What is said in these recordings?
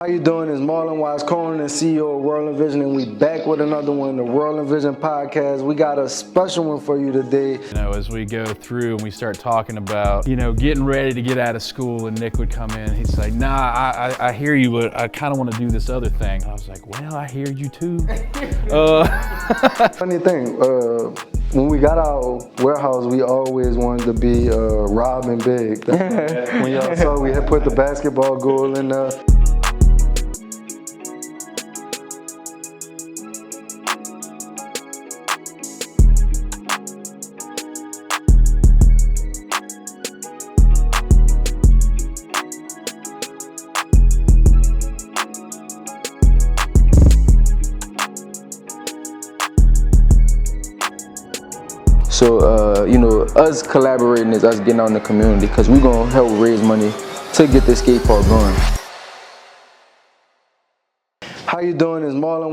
How you doing? It's Marlon and CEO of WRLDINVSN, and we back with another one, the WRLDINVSN podcast. We got a special one for you today. You know, as we go through and we start talking about, getting ready to get out of school, and Nick would come in, he'd say, nah, I hear you, but I kind of want to do this other thing. I was like, well, I hear you too. Funny thing, when we got our warehouse, we always wanted to be robbing big. When y'all saw we had put the basketball goal in there. So, us collaborating is us getting out in the community because we're going to help raise money to get this skate park going. How you doing? It's Marlon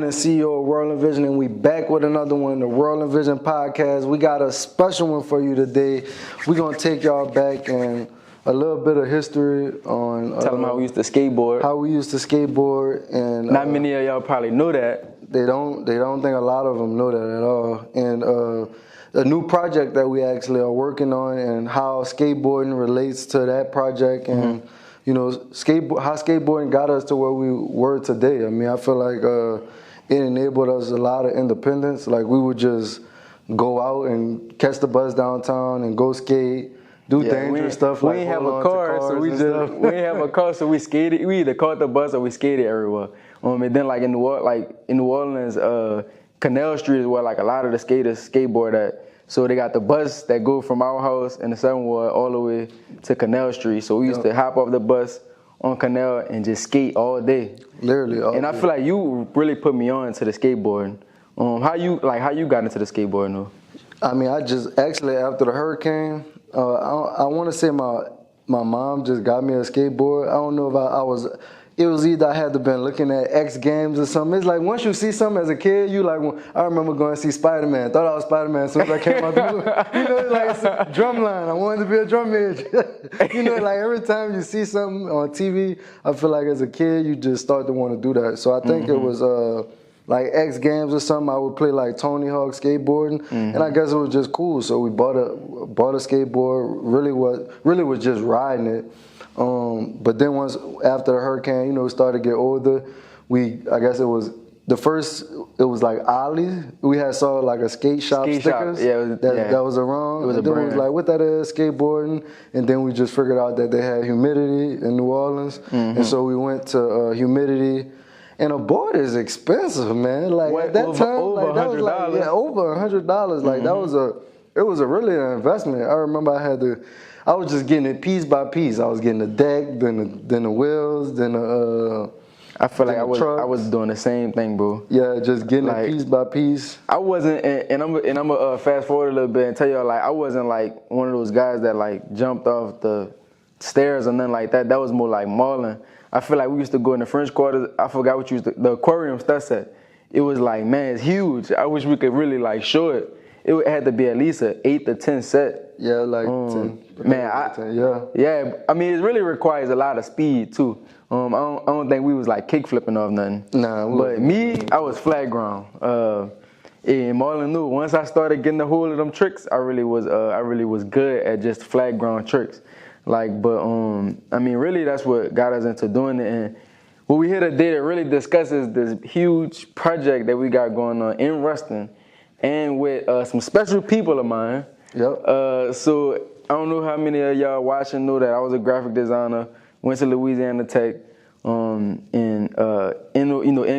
and CEO of WRLDINVSN, and we back with another one, the WRLDINVSN podcast. We got a special one for you today. We're going to take y'all back and a little bit of history on... Tell them how we used to skateboard. How we used to skateboard. And not many of y'all probably know that. They don't think a lot of them know that at all. And a new project that we actually are working on, and how skateboarding relates to that project, and how skateboarding got us to where we were today. I mean, I feel like it enabled us a lot of independence. Like, we would just go out and catch the bus downtown and go skate, do dangerous stuff. We didn't have a car, so we skated. We either caught the bus or we skated everywhere. And then like in New Orleans, Canal Street is where like a lot of the skaters skateboard at. So they got the bus that go from our house in the 7th Ward all the way to Canal Street. So we used to hop off the bus on Canal and just skate all day. Literally all day. I feel like you really put me on to the skateboarding. How you got into the skateboarding though? I mean, I just actually after the hurricane, I want to say my mom just got me a skateboard. I don't know if it was either I had to been looking at X Games or something. It's like once you see something as a kid, you like, I remember going to see Spider-Man. Thought I was Spider-Man as soon as I came out the movie. Like it's a drum line. I wanted to be a drum major. Like every time you see something on TV, I feel like as a kid, you just start to want to do that. So I think it was like X Games or something. I would play like Tony Hawk skateboarding, and I guess it was just cool. So we bought a skateboard. Really was just riding it. But then once after the hurricane, we started to get older. I guess it was like Ollie. We saw like a skate shop stickers that was around. It was a brand. It was like, what that is, skateboarding. And then we just figured out that they had Humidity in New Orleans. And so we went to Humidity. And a board is expensive, man. Like at that time, over $100. Over $100. Like it was a really an investment. I remember I was just getting it piece by piece. I was getting the deck, then the wheels, then the I feel like I was doing the same thing, bro. Yeah, just getting it piece by piece. I wasn't, and I'm gonna fast forward a little bit and tell y'all, like, I wasn't like one of those guys that like jumped off the stairs or nothing like that. That was more like Marlon. I feel like we used to go in the French Quarter. I forgot what the aquarium stuff set. It was like, man, it's huge. I wish we could really like show it. It had to be at least an 8 to 10 set. Yeah, like 10. Man, 10, yeah. I mean, it really requires a lot of speed too. I don't think we was like kick flipping off nothing. Nah, but me, I was flat ground. And Marlon knew once I started getting the hold of them tricks, I really was good at just flat ground tricks. Like, but I mean, really, that's what got us into doing it. And what we here today to really discuss is this huge project that we got going on in Ruston, and with some special people of mine. Yep. So I don't know how many of y'all watching know that I was a graphic designer. Went to Louisiana Tech. In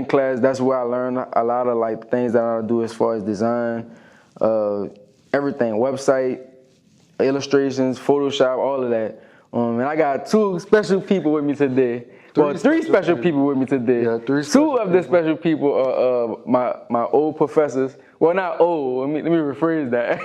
class, that's where I learned a lot of like things that I do as far as design, everything, website, illustrations, Photoshop, all of that. And I got 2 special people with me today. Three special people with me today. Yeah, 3 special 2 of the special people are my old professors. Well, not old. Let me rephrase that.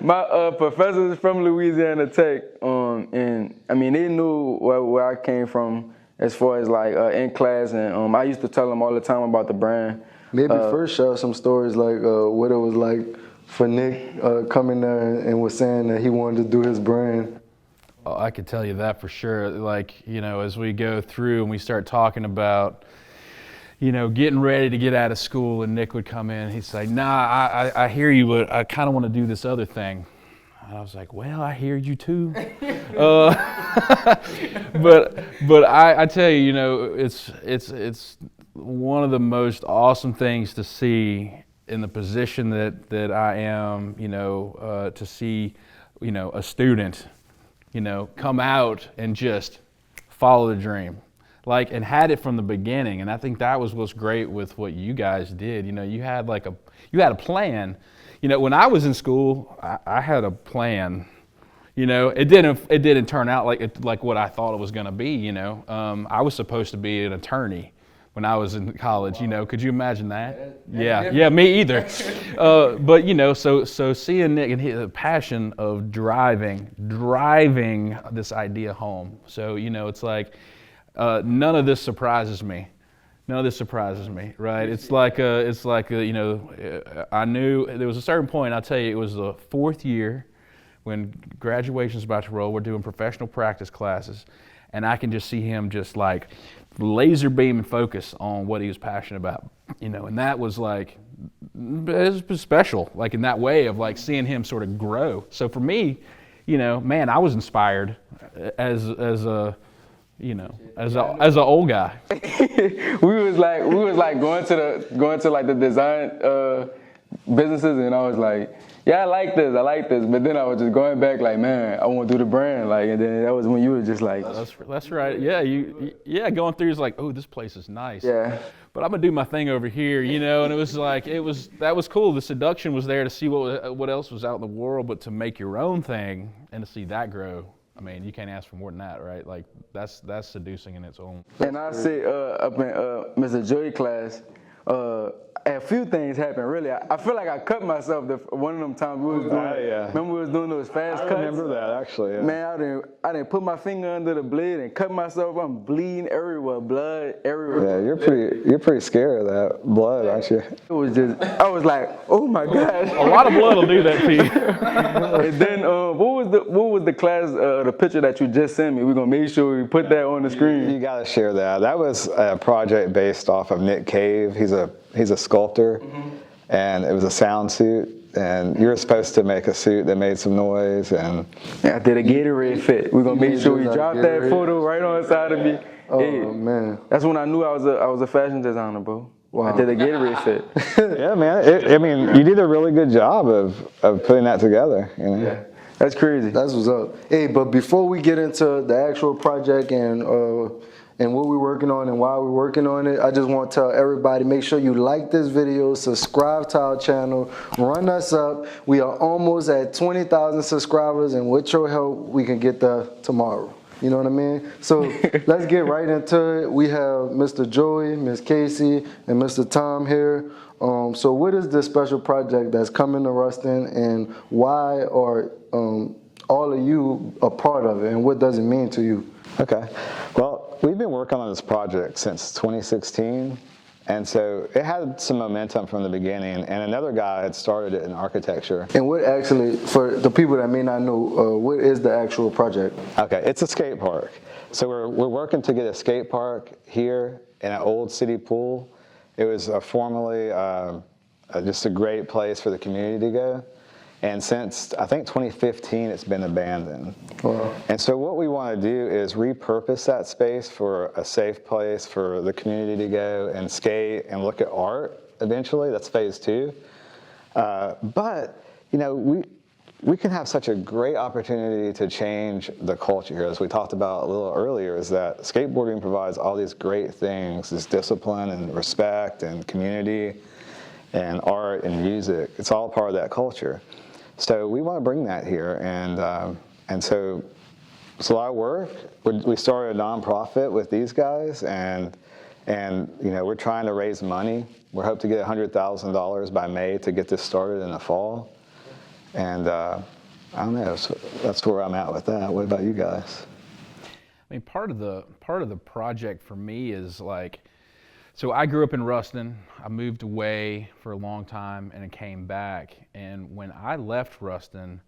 my professors from Louisiana Tech. And I mean, they knew where I came from as far as like in class, and I used to tell them all the time about the brand. Maybe first share some stories like what it was like for Nick coming there and was saying that he wanted to do his brand. I could tell you that for sure. Like, you know, as we go through and we start talking about, you know, getting ready to get out of school, and Nick would come in, he'd say, nah, I hear you, but I kind of want to do this other thing. And I was like, well, I hear you too. But I tell you, you know, it's one of the most awesome things to see in the position that I am, you know, to see, you know, a student, you know, come out and just follow the dream, like, and had it from the beginning. And I think that was what's great with what you guys did. You know, you had a plan. You know, when I was in school, I had a plan. You know, it didn't turn out like what I thought it was going to be. You know, I was supposed to be an attorney when I was in college. Wow. You know, could you imagine that? Yeah, me either. But you know, so seeing Nick and his passion of driving this idea home. So you know, it's like none of this surprises me. None of this surprises me, right? It's like you know, I knew there was a certain point. I'll tell you, it was the fourth year when graduation's about to roll. We're doing professional practice classes, and I can just see him just like laser beam and focus on what he was passionate about, you know. And that was like, it was special, like in that way of like seeing him sort of grow. So for me, you know, man, I was inspired as a you know, as an old guy. we was like going to like the design businesses, and I was like, yeah, I like this, but then I was just going back like, man, I want to do the brand, like, and then that was when you were just like, that's right, yeah, going through is like, oh, this place is nice, yeah, but I'm gonna do my thing over here, you know. And it was like, that was cool. The seduction was there to see what else was out in the world, but to make your own thing and to see that grow. I mean, you can't ask for more than that, right? Like, that's seducing in its own. And I see up in Mr. Joey class, a few things happened, really. I feel like I cut myself one of them times we was doing. Remember we was doing those fast cuts? I remember that, actually. Yeah. Man, I didn't put my finger under the blade and cut myself. I'm bleeding everywhere, blood everywhere. Yeah, you're pretty scared of that blood, aren't you? It was just, I was like, oh my gosh. A lot of blood will do that to you. And then what was the class, the picture that you just sent me? We're gonna make sure we put that on the screen. You gotta share that. That was a project based off of Nick Cave. He's a sculptor, and it was a sound suit, and you were supposed to make a suit that made some noise. And I did a Gatorade fit. We're gonna make sure we drop that photo right on the side of me. Oh hey, man, that's when I knew I was a fashion designer, bro. Wow. I did a Gatorade fit. Yeah, man. I mean, you did a really good job of putting that together. You know? Yeah, that's crazy. That's what's up. Hey, but before we get into the actual project and what we're working on and why we're working on it, I just want to tell everybody, make sure you like this video, subscribe to our channel, run us up. We are almost at 20,000 subscribers, and with your help, we can get there tomorrow. You know what I mean? So let's get right into it. We have Mr. Joey, Miss Casey, and Mr. Tom here. So what is this special project that's coming to Ruston, and why are all of you a part of it, and what does it mean to you? Okay. Well, we've been working on this project since 2016, and so it had some momentum from the beginning, and another guy had started it in architecture. And what actually, for the people that may not know, what is the actual project? Okay, it's a skate park. So we're working to get a skate park here in an old city pool. It was formerly just a great place for the community to go. And since, I think, 2015, it's been abandoned. Wow. And so what we want to do is repurpose that space for a safe place for the community to go and skate and look at art eventually. That's phase 2. But, you know, we can have such a great opportunity to change the culture here. As we talked about a little earlier, is that skateboarding provides all these great things, this discipline and respect and community and art and music. It's all part of that culture. So we want to bring that here, and so it's a lot of work. We started a nonprofit with these guys, and you know, we're trying to raise money. We hope to get $100,000 by May to get this started in the fall. And I don't know. So that's where I'm at with that. What about you guys? I mean, part of the project for me is like, so I grew up in Ruston. I moved away for a long time and I came back. And when I left Ruston,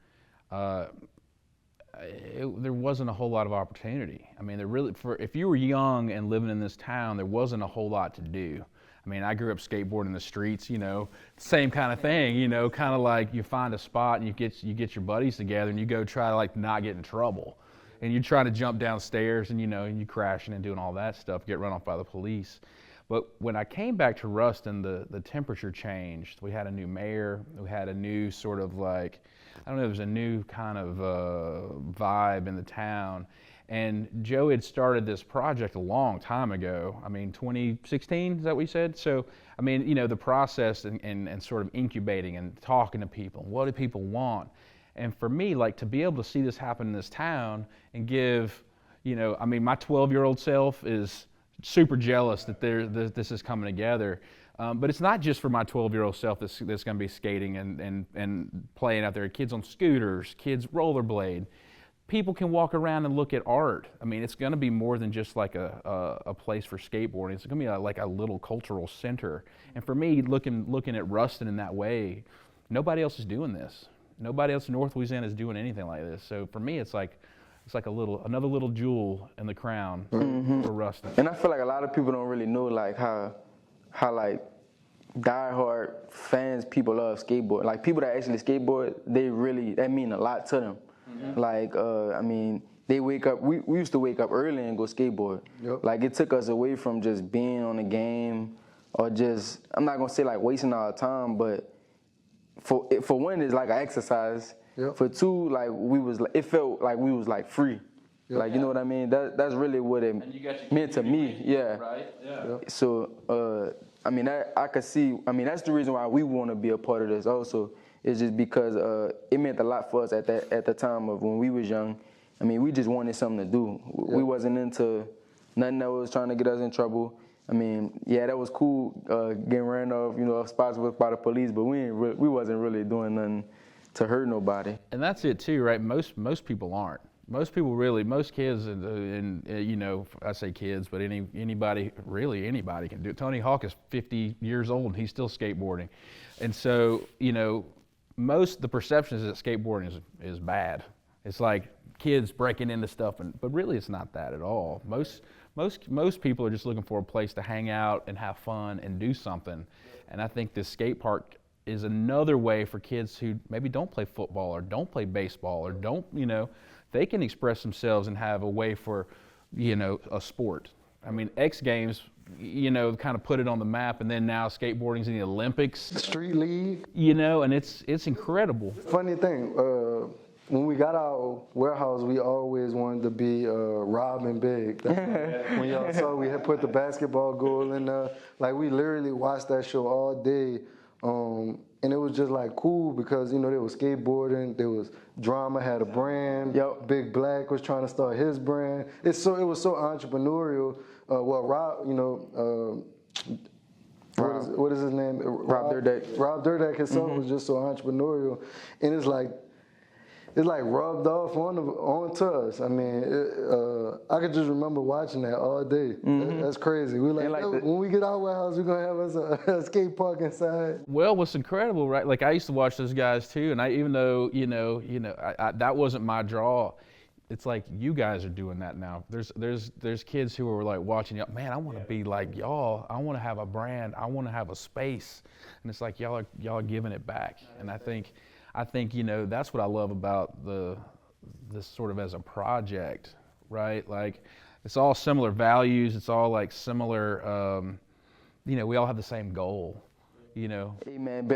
there wasn't a whole lot of opportunity. I mean, if you were young and living in this town, there wasn't a whole lot to do. I mean, I grew up skateboarding the streets, you know, same kind of thing, you know, kind of like you find a spot and you get your buddies together and you go try to like not get in trouble. And you're trying to jump downstairs and, you know, and you crashing and doing all that stuff, get run off by the police. But when I came back to Ruston, the temperature changed. We had a new mayor. We had a new sort of like, I don't know, there was a new kind of vibe in the town. And Joe had started this project a long time ago. I mean, 2016, is that what you said? So, I mean, you know, the process and sort of incubating and talking to people. What do people want? And for me, like to be able to see this happen in this town and give, you know, I mean, my 12-year-old self is super jealous that this is coming together. But it's not just for my 12-year-old self that's going to be skating and playing out there. Kids on scooters, kids rollerblade. People can walk around and look at art. I mean, it's going to be more than just like a place for skateboarding. It's going to be like a little cultural center. And for me, looking at Ruston in that way, nobody else is doing this. Nobody else in North Louisiana is doing anything like this. So for me, it's like another little jewel in the crown for Ruston. And I feel like a lot of people don't really know like how like diehard fans people love skateboard. Like people that actually skateboard, that mean a lot to them. Mm-hmm. Like I mean, they wake up. We used to wake up early and go skateboard. Yep. Like it took us away from just being on the game or just, I'm not gonna say like wasting our time, but for one, it's like an exercise. Yep. For two, like it felt like we was like free. Yep. Like, you know what I mean? That's really what it meant to me. Yeah. Right. Yeah. Yep. So, I mean, I could see. I mean, that's the reason why we want to be a part of this. Also, it's just because it meant a lot for us at the time of when we was young. I mean, we just wanted something to do. Yep. We wasn't into nothing that was trying to get us in trouble. I mean, yeah, that was cool getting ran off, you know, spots by the police, but we wasn't really doing nothing to hurt nobody. And that's it too, right? Most people aren't. Most kids, and you know, I say kids, but anybody can do it. Tony Hawk is 50 years old and he's still skateboarding. And so, you know, the perception is that skateboarding is bad. It's like kids breaking into stuff, but really it's not that at all. Most people are just looking for a place to hang out and have fun and do something. And I think this skate park is another way for kids who maybe don't play football or don't play baseball or don't, you know, they can express themselves and have a way for, you know, a sport. I mean, X Games, you know, kind of put it on the map, and then now skateboarding's in the Olympics. Street League. You know, and it's incredible. Funny thing, when we got our warehouse, we always wanted to be robbing big. When y'all saw we had put the basketball goal in there, like we literally watched that show all day. And it was just like cool because, you know, they was skateboarding, there was Drama had a brand, yep. Big Black was trying to start his brand. It was so entrepreneurial. Rob, you know, what is his name? Rob Dyrdek. Rob Dyrdek himself was just so entrepreneurial, and it's like rubbed off onto us. I mean, I could just remember watching that all day. Mm-hmm. That's crazy. We when we get our warehouse, we're gonna have us a skate park inside. Well, what's incredible, right? Like I used to watch those guys too, and even though that wasn't my draw, it's like you guys are doing that now. There's kids who are like watching y'all. Man, I want to be like y'all. I want to have a brand. I want to have a space, and it's like y'all are giving it back. And I think, you know, that's what I love about this sort of as a project, right? Like, it's all similar values. It's all like similar, you know, we all have the same goal, you know. Hey man,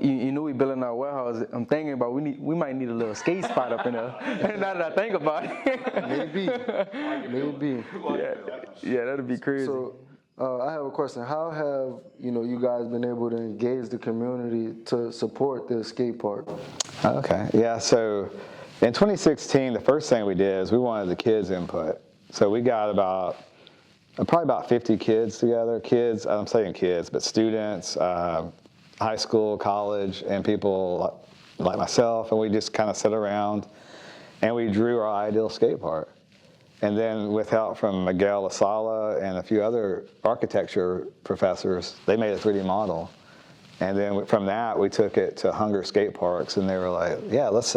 you know we building our warehouse. I'm thinking about we might need a little skate spot up in there. Now that I think about it. Maybe. Yeah, that'd be crazy. So, I have a question. How have you guys been able to engage the community to support the skate park? Okay, yeah. So in 2016, the first thing we did is we wanted the kids' input. So we got probably about 50 kids together. Kids, I'm saying kids, but students, high school, college, and people like myself, and we just kind of sat around and we drew our ideal skate park. And then with help from Miguel Lasala and a few other architecture professors, they made a 3D model. And then from that, we took it to Hunger Skate Parks, and they were like, yeah, let's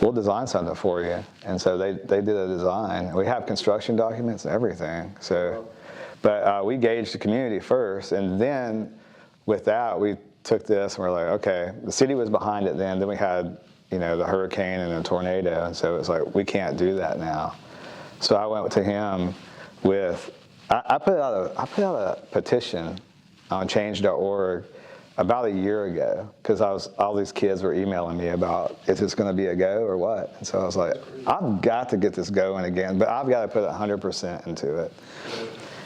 we'll design something for you. And so they did a design. We have construction documents and everything. So, but we gauged the community first, and then with that, we took this and we're like, okay, the city was behind it then. Then we had, you know, the hurricane and the tornado, and so it's like, we can't do that now. So I went to him with, I put out a petition on change.org about a year ago, because all these kids were emailing me about, is this going to be a go or what? And so I was like, I've got to get this going again, but I've got to put 100% into it.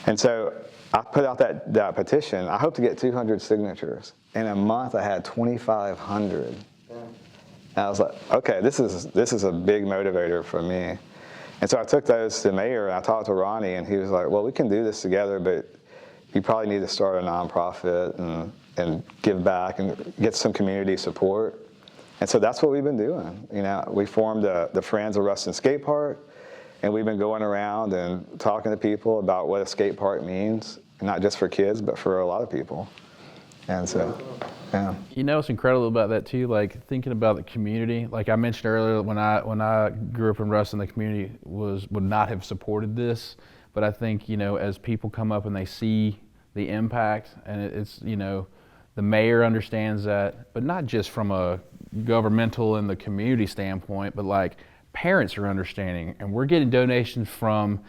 And so I put out that petition. I hope to get 200 signatures. In a month, I had 2,500. And I was like, okay, this is a big motivator for me. And so I took those to the mayor, and I talked to Ronnie, and he was like, well, we can do this together, but you probably need to start a nonprofit and give back and get some community support. And so that's what we've been doing. You know, we formed the Friends of Ruston Skate Park, and we've been going around and talking to people about what a skate park means, not just for kids, but for a lot of people. And so, yeah. You know what's incredible about that too? Like thinking about the community. Like I mentioned earlier, when I grew up in Ruston, the community would not have supported this. But I think, you know, as people come up and they see the impact, and it's, you know, the mayor understands that, but not just from a governmental and the community standpoint, but like parents are understanding, and we're getting donations from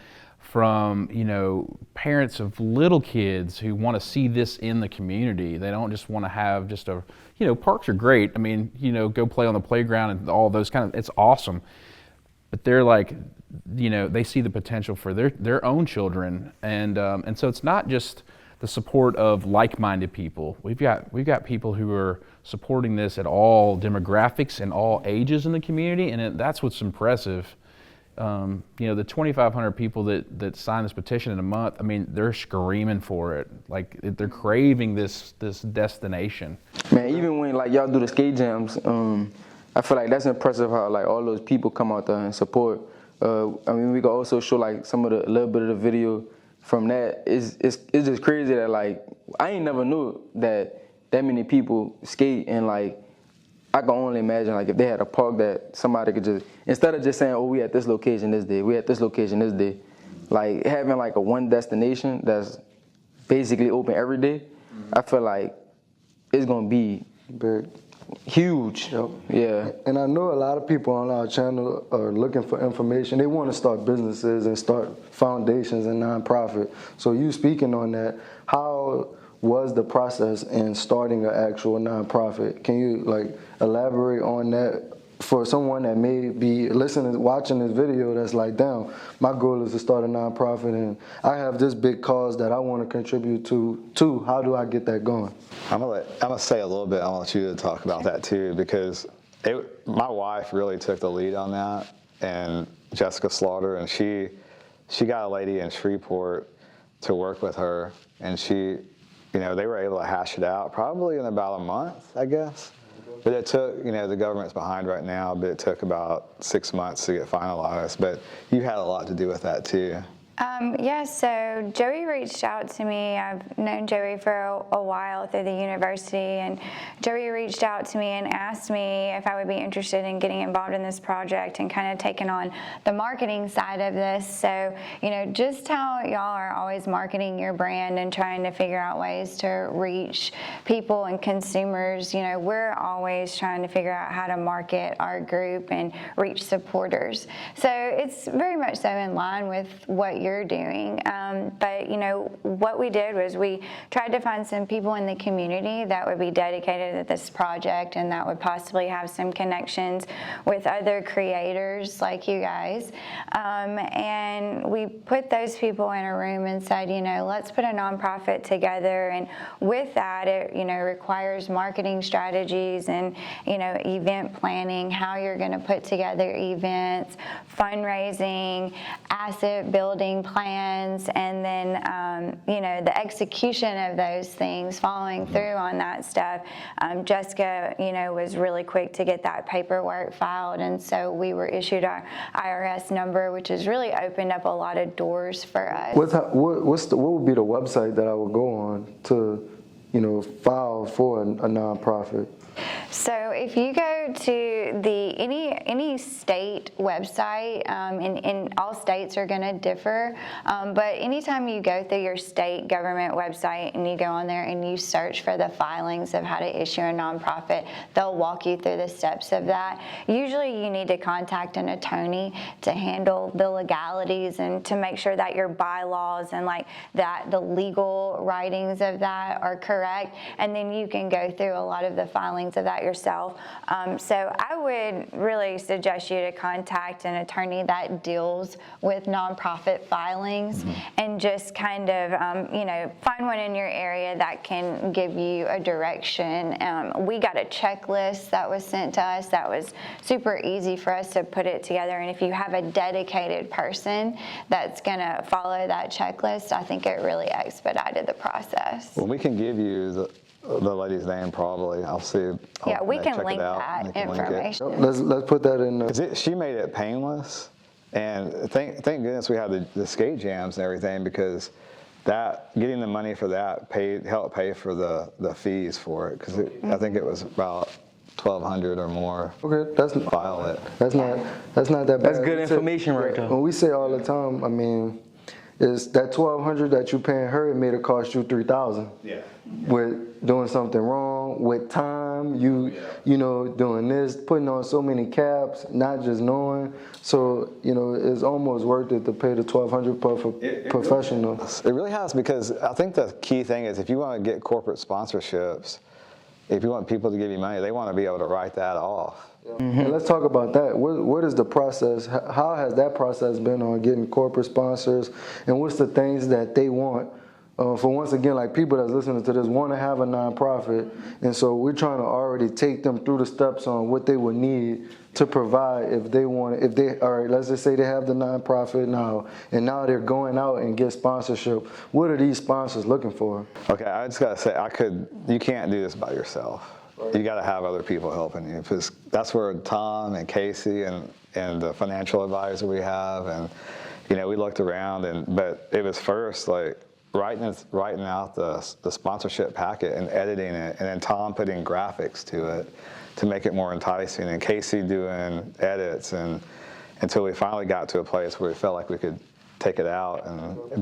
you know, parents of little kids who want to see this in the community. They don't just want to have just a, you know, parks are great. I mean, you know, go play on the playground and all those kind of, it's awesome. But they're like, you know, they see the potential for their own children, and so it's not just the support of like-minded people. We've got people who are supporting this at all demographics and all ages in the community, and that's what's impressive. You know, the 2,500 people that signed this petition in a month, I mean, they're screaming for it. Like, they're craving this destination. Man, even when like y'all do the skate jams, I feel like that's impressive how like all those people come out there and support. I mean, we can also show like a little bit of the video from that. It's just crazy that like I ain't never knew that many people skate, and like I can only imagine like if they had a park that somebody could just, instead of just saying, oh, we at this location this day, we at this location this day, like having like a one destination that's basically open every day. I feel like it's gonna be Big. huge. Yep. Yeah. And I know a lot of people on our channel are looking for information. They want to start businesses and start foundations and nonprofit. So you speaking on that, how was the process in starting an actual nonprofit? Can you like elaborate on that for someone that may be watching this video that's like, damn, my goal is to start a nonprofit and I have this big cause that I want to contribute to. How do I get that going? I'm gonna say a little bit. I want you to talk about that too, because my wife really took the lead on that, and Jessica Slaughter, and she got a lady in Shreveport to work with her, and she, you know, they were able to hash it out probably in about a month, I guess. But it took, you know, the government's behind right now, but it took about 6 months to get finalized. But you had a lot to do with that too. Yeah, so Joey reached out to me. I've known Joey for a while through the university, and Joey reached out to me and asked me if I would be interested in getting involved in this project and kind of taking on the marketing side of this. So, you know, just how y'all are always marketing your brand and trying to figure out ways to reach people and consumers, you know, we're always trying to figure out how to market our group and reach supporters. So it's very much so in line with what you're doing. But, you know, what we did was we tried to find some people in the community that would be dedicated to this project and that would possibly have some connections with other creators like you guys. And we put those people in a room and said, you know, let's put a nonprofit together. And with that, it, you know, requires marketing strategies and, you know, event planning, how you're going to put together events, fundraising, asset building plans, and then, you know, the execution of those things, following through on that stuff. Jessica, you know, was really quick to get that paperwork filed, and so we were issued our IRS number, which has really opened up a lot of doors for us. What would be the website that I would go on to, you know, file for a nonprofit? So if you go go to any state website, and all states are going to differ, but anytime you go through your state government website and you go on there and you search for the filings of how to issue a nonprofit, they'll walk you through the steps of that. Usually you need to contact an attorney to handle the legalities and to make sure that your bylaws and like that the legal writings of that are correct, and then you can go through a lot of the filings of that yourself. So I would really suggest you to contact an attorney that deals with nonprofit filings, and just kind of find one in your area that can give you a direction. We got a checklist that was sent to us that was super easy for us to put it together, and if you have a dedicated person that's going to follow that checklist, I think it really expedited the process. Well, we can give you the lady's name probably. I'll see. Yeah, we can check link it out, that and we can link it. information. Let's put that in. 'Cause she made it painless, and thank goodness we had the skate jams and everything, because that getting the money for that helped pay for the fees for it, because I think it was about $1,200 or more. Okay, that's file it. That's not that bad. That's good information right there. When we say all the time, I mean, is that $1,200 that you paying her, it made it cost you $3,000. Yeah. With doing something wrong, with time, you know, doing this, putting on so many caps, not just knowing. So, you know, it's almost worth it to pay the $1,200 for professional. It really has, because I think the key thing is if you want to get corporate sponsorships, if you want people to give you money, they want to be able to write that off. And let's talk about that. What is the process? How has that process been on getting corporate sponsors? And what's the things that they want? For once again, like people that's listening to this want to have a nonprofit. And so we're trying to already take them through the steps on what they would need to provide if they want, all right, let's just say they have the nonprofit now, and now they're going out and get sponsorship. What are these sponsors looking for? Okay, I just got to say, you can't do this by yourself. You got to have other people helping you, because that's where Tom and Casey and the financial advisor we have, and we looked around, but it was first like writing out the sponsorship packet and editing it, and then Tom putting graphics to it to make it more enticing, and Casey doing edits, and until we finally got to a place where we felt like we could take it out.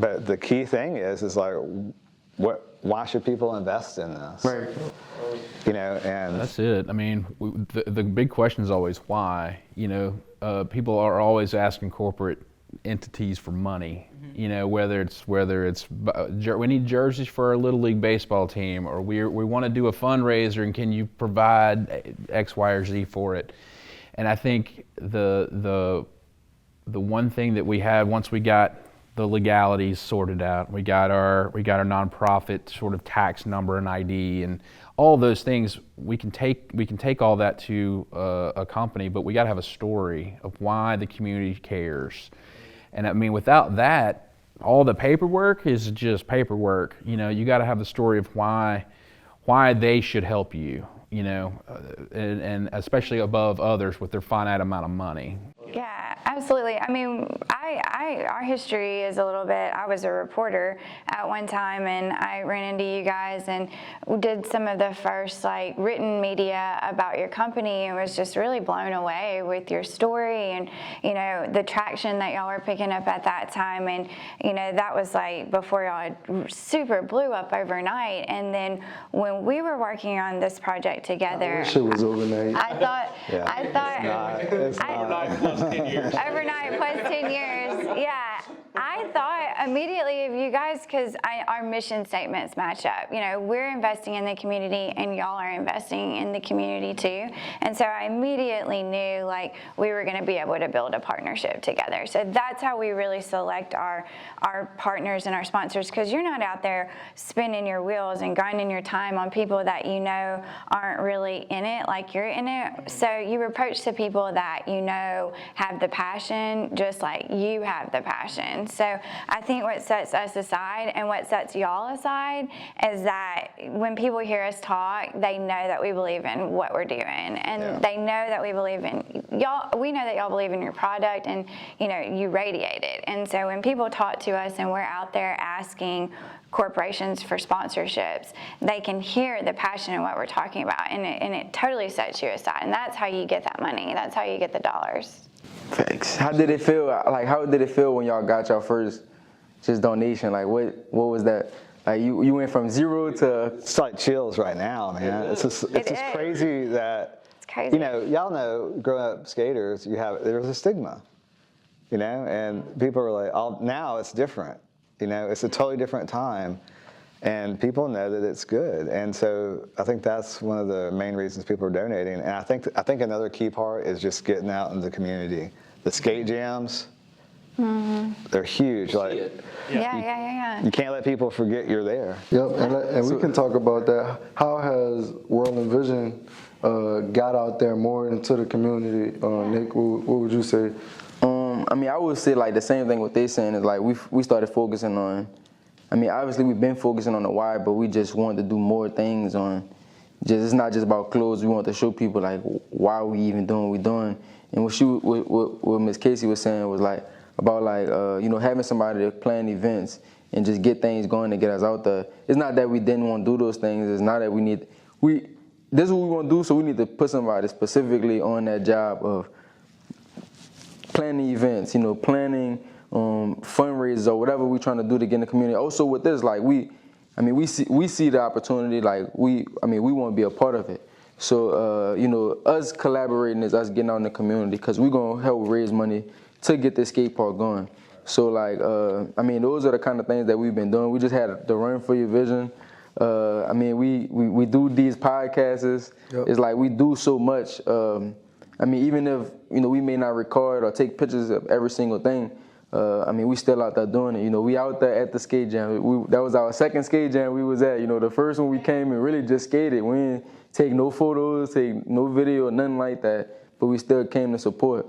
But the key thing is like, why should people invest in this? Right. And that's it. I mean, the big question is always why. People are always asking corporate entities for money. Whether it's we need jerseys for our little league baseball team, or we want to do a fundraiser, and can you provide X, Y, or Z for it? And I think the one thing that we had once we got the legalities sorted out, we got our nonprofit sort of tax number and ID and all those things, we can take all that to a company, but we got to have a story of why the community cares. And I mean, without that, all the paperwork is just paperwork. You got to have the story of why they should help you. And especially above others with their finite amount of money. Yeah, absolutely. I mean, our history is a little bit, I was a reporter at one time, and I ran into you guys and did some of the first written media about your company, and was just really blown away with your story and, the traction that y'all were picking up at that time. And, that was before y'all had super blew up overnight. And then when we were working on this project together, I wish it was overnight. I thought it's not. overnight plus 10 years. Yeah, I thought immediately of you guys, because our mission statements match up. We're investing in the community, and y'all are investing in the community too. And so I immediately knew we were going to be able to build a partnership together. So that's how we really select our partners and our sponsors, because you're not out there spinning your wheels and grinding your time on people that aren't really in it like you're in it. So you approach the people that have the passion just like you have the passion. So I think think what sets us aside and what sets y'all aside is that when people hear us talk, they know that we believe in what we're doing, and they know that we believe in y'all. We know that y'all believe in your product, and you radiate it. And so when people talk to us and we're out there asking corporations for sponsorships, they can hear the passion in what we're talking about, and it totally sets you aside. And that's how you get that money. That's how you get the dollars. Thanks. How did it feel? Like, how did it feel when y'all got your first just donation? Like, what was that? Like, you went from 0 to. It's like chills right now, man. It's just crazy that. It's crazy. Y'all know, growing up skaters, there's a stigma, and people are like, now it's different. It's a totally different time, and people know that it's good. And so I think that's one of the main reasons people are donating. And I think another key part is just getting out in the community. The skate jams, they're huge. Like, Yeah. you can't let people forget you're there. Yep, and we can talk about that. How has World and Vision got out there more into the community? Nick, what would you say? I would say like the same thing what they saying is like we started focusing on. Obviously we've been focusing on the why, but we just wanted to do more things on. It's not just about clothes. We want to show people like why we even doing what we're doing. And what Miss Casey was saying was like about like having somebody to plan events and just get things going to get us out there. It's not that we didn't want to do those things. It's not that this is what we want to do. So we need to put somebody specifically on that job of planning events, planning fundraisers or whatever we're trying to do to get in the community. Also with this, like we see the opportunity, like we want to be a part of it. So us collaborating is us getting out in the community because we're gonna help raise money to get this skate park going. So like those are the kind of things that we've been doing. We just had the Run for Your Vision. We do these podcasts. Yep. It's like we do so much. Even if we may not record or take pictures of every single thing, we still out there doing it. We out there at the skate jam. That was our second skate jam we was at. The first one we came and really just skated. We didn't take no photos, take no video, nothing like that. But we still came to support.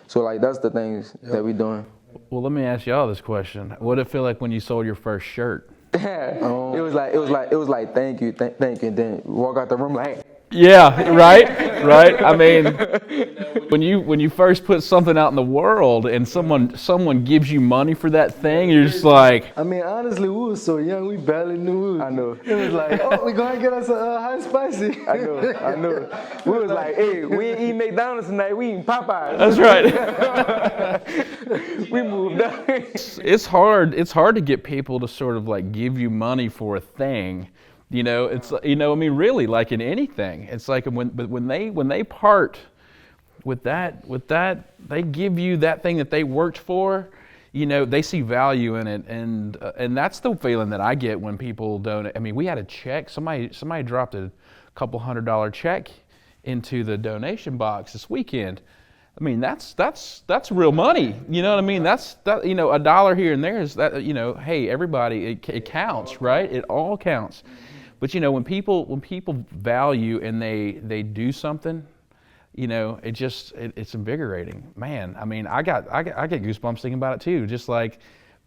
So like that's the things that we doing. Well, let me ask y'all this question: what did it feel like when you sold your first shirt? It was like thank you, and then walk out the room like. Yeah, right. When you first put something out in the world and someone gives you money for that thing, you're just like. Honestly, we was so young, we barely knew. I know. It was like, we gonna get us a hot and spicy. I know. We was like, hey, we ain't eating McDonald's tonight. We eating Popeyes. That's right. We moved up. It's hard to get people to sort of like give you money for a thing. It's really like in anything. It's like when they part with that, they give you that thing that they worked for. They see value in it, and that's the feeling that I get when people donate. We had a check. Somebody dropped a couple $100 check into the donation box this weekend. That's real money. You know what I mean? That's a dollar here and there is that. Hey, everybody, it counts, right? It all counts. But when people value and they do something, it's invigorating. Man, I get goosebumps thinking about it too. Just like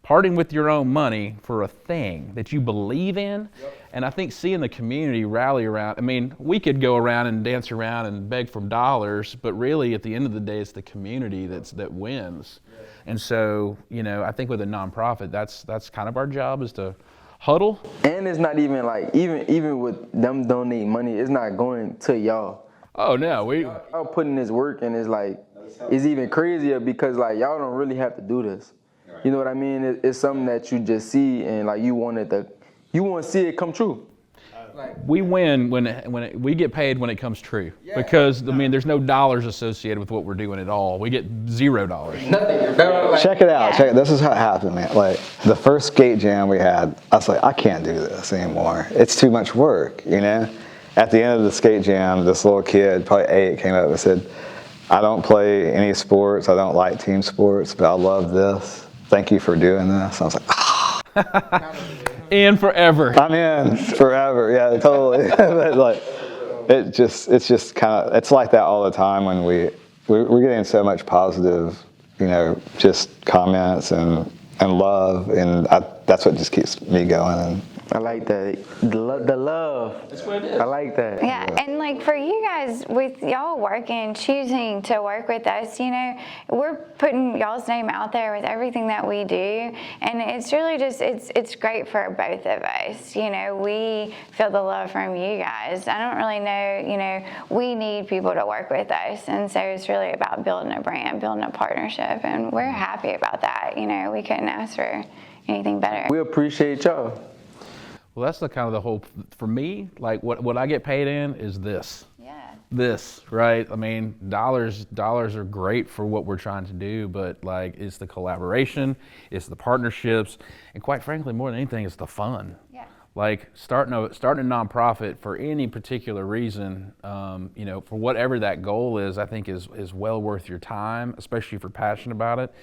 parting with your own money for a thing that you believe in. Yep. And I think seeing the community rally around, we could go around and dance around and beg for dollars, but really at the end of the day, it's the community that wins. Yeah. And so, I think with a nonprofit, that's kind of our job is to huddle. And it's not even like, even with them donating money, it's not going to y'all. Oh no, y'all putting this work, and it's even crazier because like y'all don't really have to do this. You know what I mean? It's something that you just see, and like you want to see it come true. We win when we get paid when it comes true, because there's no dollars associated with what we're doing at all. We get $0. Nothing. Check it out. This is how it happened, man. Like the first skate jam we had, I was like, I can't do this anymore. It's too much work, At the end of the skate jam, this little kid, probably 8, came up and said, I don't play any sports. I don't like team sports, but I love this. Thank you for doing this. I was like, in forever. I'm in forever. Yeah, totally. But like, it's just kind of, it's like that all the time when we're getting so much positive, just comments and love, and that's what just keeps me going. And I like that. The love. That's what it is. I like that. Yeah, and like for you guys, with y'all working, choosing to work with us, you know, we're putting y'all's name out there with everything that we do, and it's really just, it's great for both of us. You know, we feel the love from you guys. I don't really know, you know, we need people to work with us, and so it's really about building a brand, building a partnership, and we're happy about that. You know, we couldn't ask for anything better. We appreciate y'all. Well, that's the kind of the whole, for me, like what I get paid in is this. Yeah. This, right? I mean, dollars are great for what we're trying to do, but like it's the collaboration, it's the partnerships, and quite frankly, more than anything, it's the fun. Yeah. Like starting a nonprofit for any particular reason, you know, for whatever that goal is, I think is well worth your time, especially if you're passionate about it.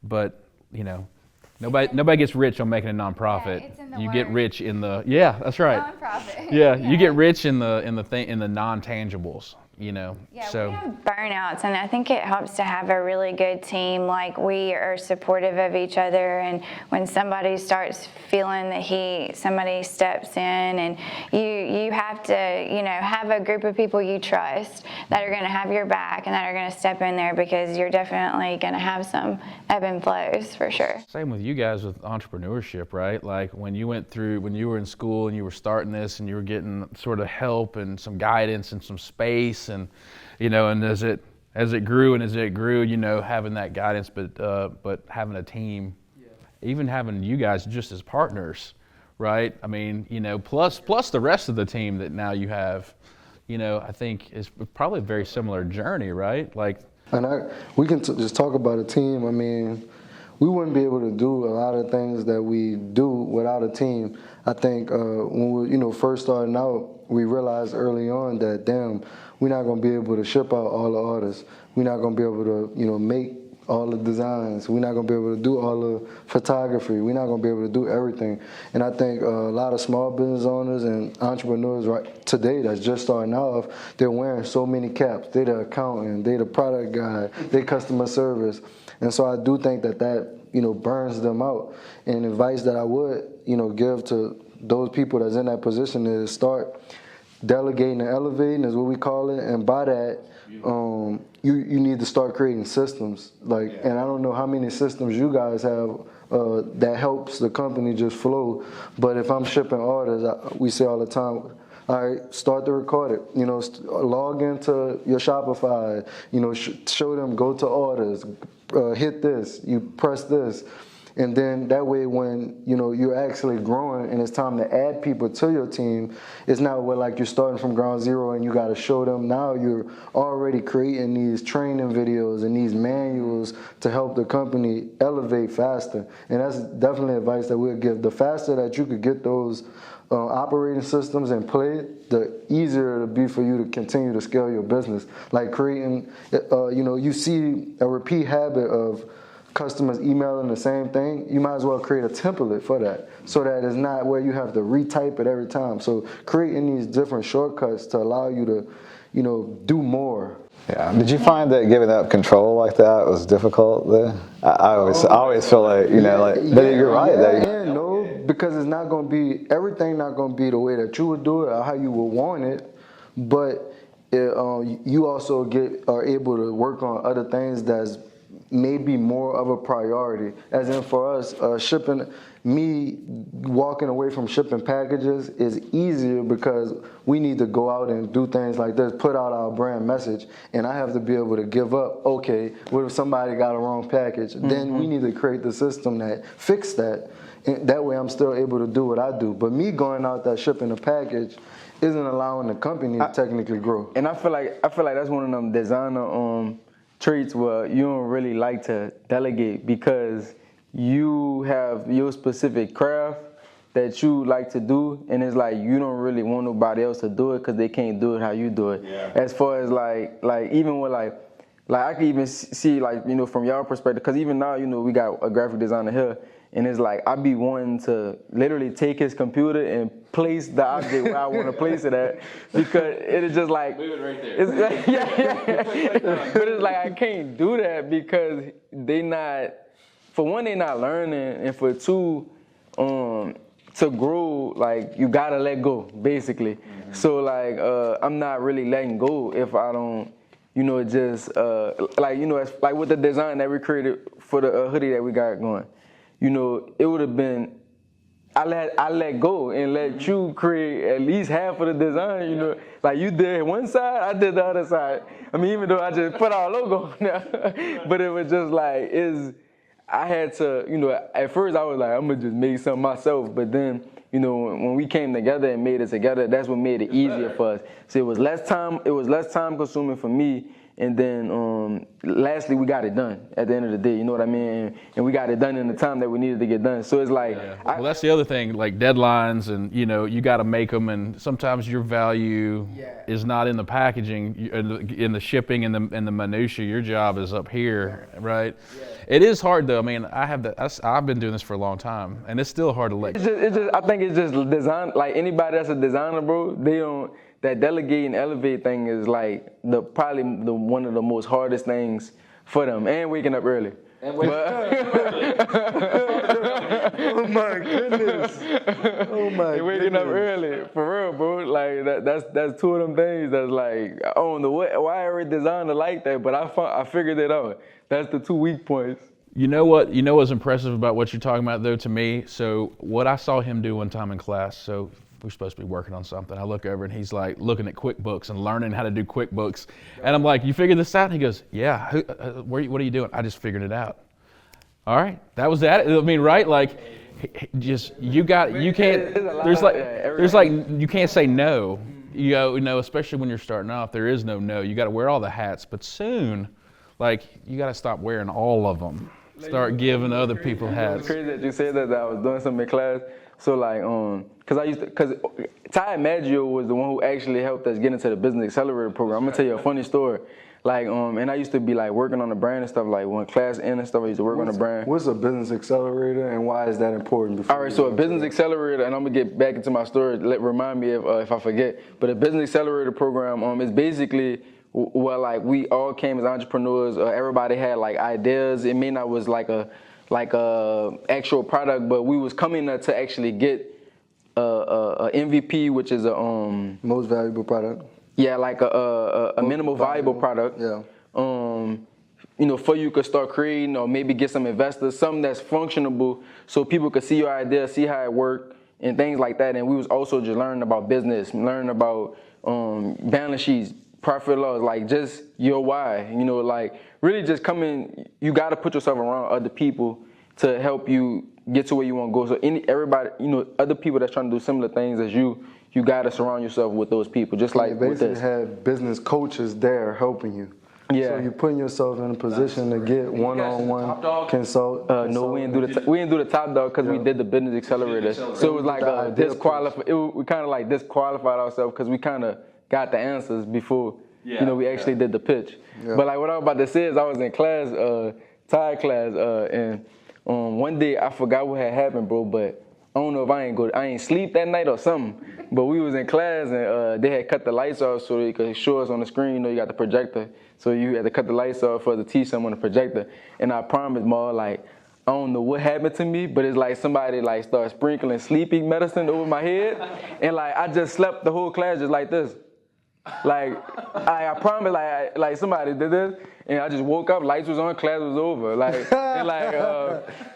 But, you know, Nobody gets rich on making a nonprofit. Yeah, it's in the you get word. rich in the that's right. Nonprofit. Yeah, you get rich in the non-tangibles, you know. Yeah, so we have burnouts, and I think it helps to have a really good team. Like, we are supportive of each other, and when somebody starts feeling the somebody steps in, and you have to, you know, have a group of people you trust that are going to have your back and that are going to step in there, because you're definitely going to have some ebb and flows for sure. same with you guys with entrepreneurship, right? Like when you were in school and you were starting this and you were getting sort of help and some guidance and some space, and you know, and as it grew, you know, having that guidance, but having a team, even having you guys just as partners, right? I mean, you know, plus the rest of the team that now you have, you know, I think is probably a very similar journey, right? Like, and we can just talk about a team. I mean, we wouldn't be able to do a lot of things that we do without a team. I think when we, you know, first starting out, we realized early on that, damn, we're not going to be able to ship out all the orders. We're not going to be able to, you know, make all the designs. We're not going to be able to do all the photography. We're not going to be able to do everything. And I think a lot of small business owners and entrepreneurs right today that's just starting off, they're wearing so many caps. They're the accountant, they're the product guy, they're customer service. And so I do think that, you know, burns them out. And advice that I would, you know, give to those people that's in that position is start delegating and elevating is what we call it. And by that, you need to start creating systems. Like, and I don't know how many systems you guys have that helps the company just flow. But if I'm shipping orders, we say all the time, all right, start to record it. You know, log into your Shopify. You know, show them, go to orders, hit this, you press this. And then that way when, you know, you're actually growing and it's time to add people to your team, it's not where like you're starting from ground zero and you got to show them. Now you're already creating these training videos and these manuals to help the company elevate faster. And that's definitely advice that we'll give. The faster that you could get those operating systems in play, the easier it'll be for you to continue to scale your business. Like creating, you know, you see a repeat habit of customers emailing the same thing, you might as well create a template for that so that it's not where you have to retype it every time. So creating these different shortcuts to allow you to, you know, do more. Yeah. Did you find that giving up control like that was difficult there? I always feel like, you know, like, but you're right. No, because it's not going to be, everything not going to be the way that you would do it or how you would want it, but you also are able to work on other things that's maybe more of a priority. As in for us, me walking away from shipping packages is easier because we need to go out and do things like this, put out our brand message, and I have to be able to give up, okay, what if somebody got a wrong package? Mm-hmm. Then we need to create the system that fix that. And that way I'm still able to do what I do. But me going out there shipping a package isn't allowing the company to technically grow. And I feel like that's one of them designer traits where you don't really like to delegate because you have your specific craft that you like to do, and it's like you don't really want nobody else to do it because they can't do it how you do it. Yeah. As far as like even with like I can even see like, you know, from y'all perspective, because even now, you know, we got a graphic designer here, and it's like I be wanting to literally take his computer and place the object where I want to place it at, because it is just like move it right there. It's like, yeah. But it's like I can't do that because they not for one, they're not learning, and for two, to grow, like, you gotta let go, basically. Mm-hmm. So, like, I'm not really letting go if I don't, you know, just, like, you know, it's like with the design that we created for the hoodie that we got going, you know, it would have been, I let go and let you create at least half of the design, you know. Like, you did one side, I did the other side. I mean, even though I just put our logo on there, but it was just like, I had to, you know, at first I was like, I'm gonna just make something myself, but then, you know, when we came together and made it together, that's what made it easier for us. So it was less time consuming for me, and then lastly, we got it done at the end of the day, you know what I mean? And we got it done in the time that we needed to get done. So it's like... Yeah. Well, that's the other thing, like deadlines, and, you know, you got to make them, and sometimes your value is not in the packaging, in the shipping, and the minutia. Your job is up here, right? Yeah. It is hard, though. I mean, I've been doing this for a long time, and it's still hard to let go. I think it's just design, like anybody that's a designer, bro, they don't... That delegate and elevate thing is like probably one of the most hardest things for them, and waking up early. Oh my goodness! Oh my! And waking up early, for real, bro. Like that's two of them things. That's like, I don't know why every designer like that, but I figured it out. That's the 2 weak points. You know what? You know what's impressive about what you're talking about, though, to me? So what I saw him do one time in class. So we're supposed to be working on something. I look over and he's like looking at QuickBooks and learning how to do QuickBooks. And I'm like, you figured this out? And he goes, yeah. What are you doing? I just figured it out. All right, that was that. I mean, right? Like, just you can't. There's like you can't say no. You know, especially when you're starting off, there is no. You got to wear all the hats, but soon, like, you got to stop wearing all of them. Start giving other people hats. It's crazy that you said that I was doing something in class. So like, cause Ty Maggio was the one who actually helped us get into the Business Accelerator program. I'm gonna tell you a funny story. Like, and I used to be like working on the brand and stuff. Like when class ended and stuff, I used to work on the brand. What's a Business Accelerator and why is that important? All right, so a Business Accelerator, and I'm gonna get back into my story. Remind me if I forget. But a Business Accelerator program is basically where like we all came as entrepreneurs. Everybody had like ideas. It may not was like a actual product, but we was coming to actually get a MVP, which is a most valuable product. Yeah, like a minimal viable product. Yeah. You know, for you could start creating, or maybe get some investors, something that's functionable, so people could see your idea, see how it worked, and things like that. And we was also just learning about business, learning about balance sheets, profit loss, like just your why. You know, like really just you got to put yourself around other people to help you get to where you want to go. So everybody, you know, other people that's trying to do similar things as you got to surround yourself with those people, just like you basically with this. have business coaches there helping you. Yeah. So you're putting yourself in a position to get one-on-one consult. No, we didn't do the top dog because we did the Business Accelerator. So it was like we kind of like disqualified ourselves because we kind of got the answers before you know we actually did the pitch. Yeah. But like what I was about to say is I was in class, Thai class, and one day I forgot what had happened, bro. But I don't know if I ain't sleep that night or something. But we was in class and they had cut the lights off so they could show us on the screen. You know, you got the projector, so you had to cut the lights off for the teach someone the projector. And I promised Ma, like, I don't know what happened to me, but it's like somebody like started sprinkling sleeping medicine over my head, and like I just slept the whole class just like this. Like I promise, like somebody did this, and I just woke up, lights was on, class was over. Like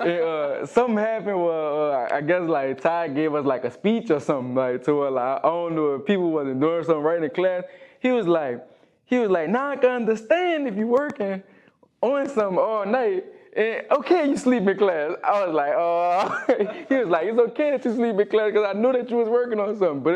and something happened where I guess like Ty gave us like a speech or something, like to where like I don't know if people wasn't doing something right in class. He was like, now I can understand if you working on something all night. And okay, you sleep in class. I was like, oh. He was like, it's okay that you sleep in class because I knew that you was working on something. But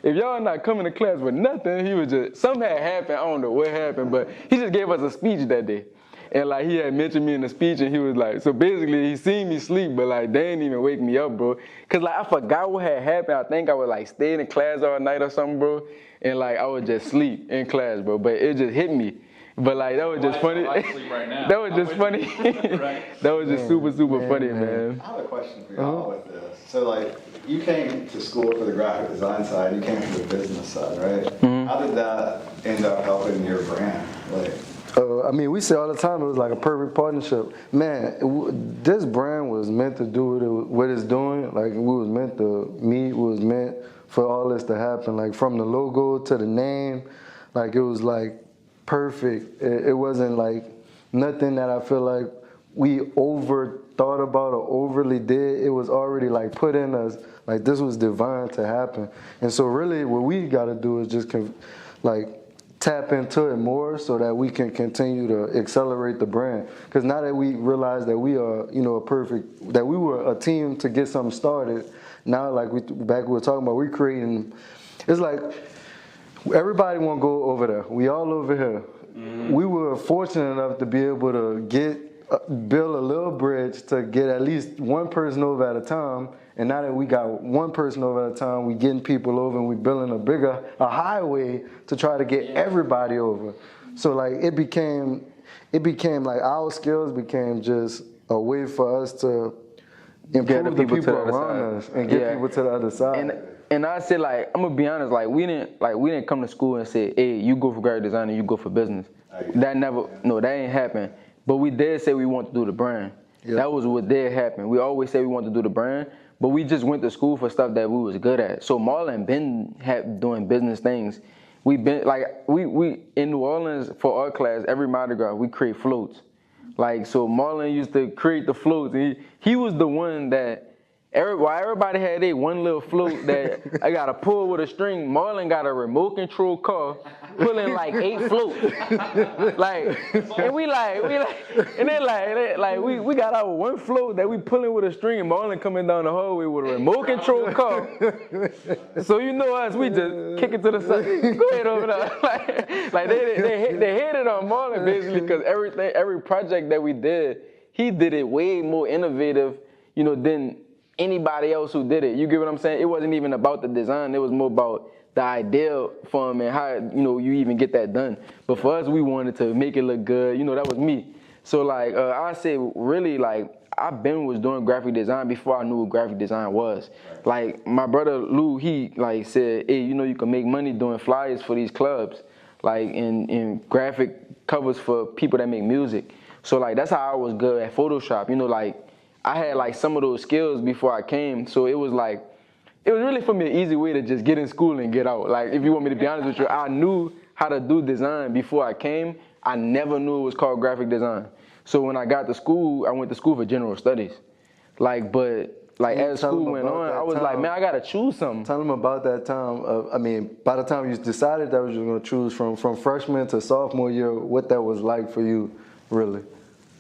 if y'all not coming to class with nothing, he was just, something had happened. I don't know what happened, but he just gave us a speech that day. And like he had mentioned me in the speech, and he was like, so basically he seen me sleep, but like they didn't even wake me up, bro. Cause like I forgot what had happened. I think I was like staying in class all night or something, bro. And like I would just sleep in class, bro. But it just hit me. But like that was just funny. That was just funny. That was just super funny, man. I have a question for y'all with this. So like you came to school for the graphic design side, you came from the business side, right? Mm-hmm. How did that end up helping your brand? Like I mean, we say all the time it was like a perfect partnership. Man, this brand was meant to do what it's doing. Like, we was meant to meet. We was meant for all this to happen. Like, from the logo to the name, like, it was like perfect. It wasn't like nothing that I feel like we over thought about or overly did. It was already like put in us. Like, this was divine to happen. And so really what we got to do is just like tap into it more so that we can continue to accelerate the brand. Because now that we realize that we are, that we were a team to get something started, now like we were talking about, we're creating, it's like everybody want to go over there. We all over here. Mm-hmm. We were fortunate enough to be able to build a little bridge to get at least one person over at a time. And now that we got one person over at a time, we getting people over and we building a highway to try to get everybody over. So like it became like our skills became just a way for us to improve the people around us and get people to the other side. And I said, like, I'm gonna be honest, like we didn't come to school and say, hey, you go for graphic design and you go for business. That ain't happen. But we did say we want to do the brand. Yep. That was what did happen. We always say we want to do the brand, but we just went to school for stuff that we was good at. So Marlon been doing business things. We been like we in New Orleans for art class, every Mardi Gras we create floats. Like, so Marlon used to create the floats. He was the one that while everybody had their one little float that I gotta pull with a string, Marlon got a remote control car pulling like 8 floats. Like, and we got our one float that we pulling with a string, and Marlon coming down the hallway with a remote control car. So you know us, we just kick it to the side. Go ahead over there. Like they hated on Marlon basically because every project that we did, he did it way more innovative, than anybody else who did it. You get what I'm saying? It wasn't even about the design. It was more about the idea for him and how, you even get that done. But for us, we wanted to make it look good. That was me. So, like, I say really, like, I was doing graphic design before I knew what graphic design was. Like, my brother Lou, he, like, said, hey, you can make money doing flyers for these clubs, like, in graphic covers for people that make music. So, like, that's how I was good at Photoshop. Like, I had like some of those skills before I came, so it was really for me an easy way to just get in school and get out. Like, if you want me to be honest with you, I knew how to do design before I came. I never knew it was called graphic design. So when I got to school, I went to school for general studies. As school went on, I was like, man, I gotta choose something. Tell them about that time. By the time you decided that you were gonna choose from freshman to sophomore year, what that was like for you, really.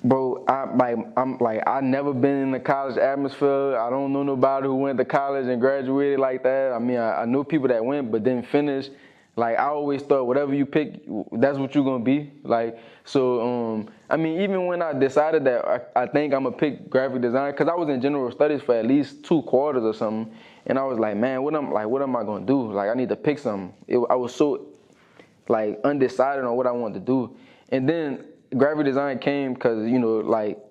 Bro, I never been in the college atmosphere. I don't know nobody who went to college and graduated like that. I knew people that went but didn't finish. Like, I always thought whatever you pick, that's what you're gonna be. Like, so even when I decided that I think I'm gonna pick graphic design, because I was in general studies for at least 2 quarters or something, and I was like, man, what am I gonna do? Like, I need to pick something. I was so like undecided on what I wanted to do, and then graphic design came because,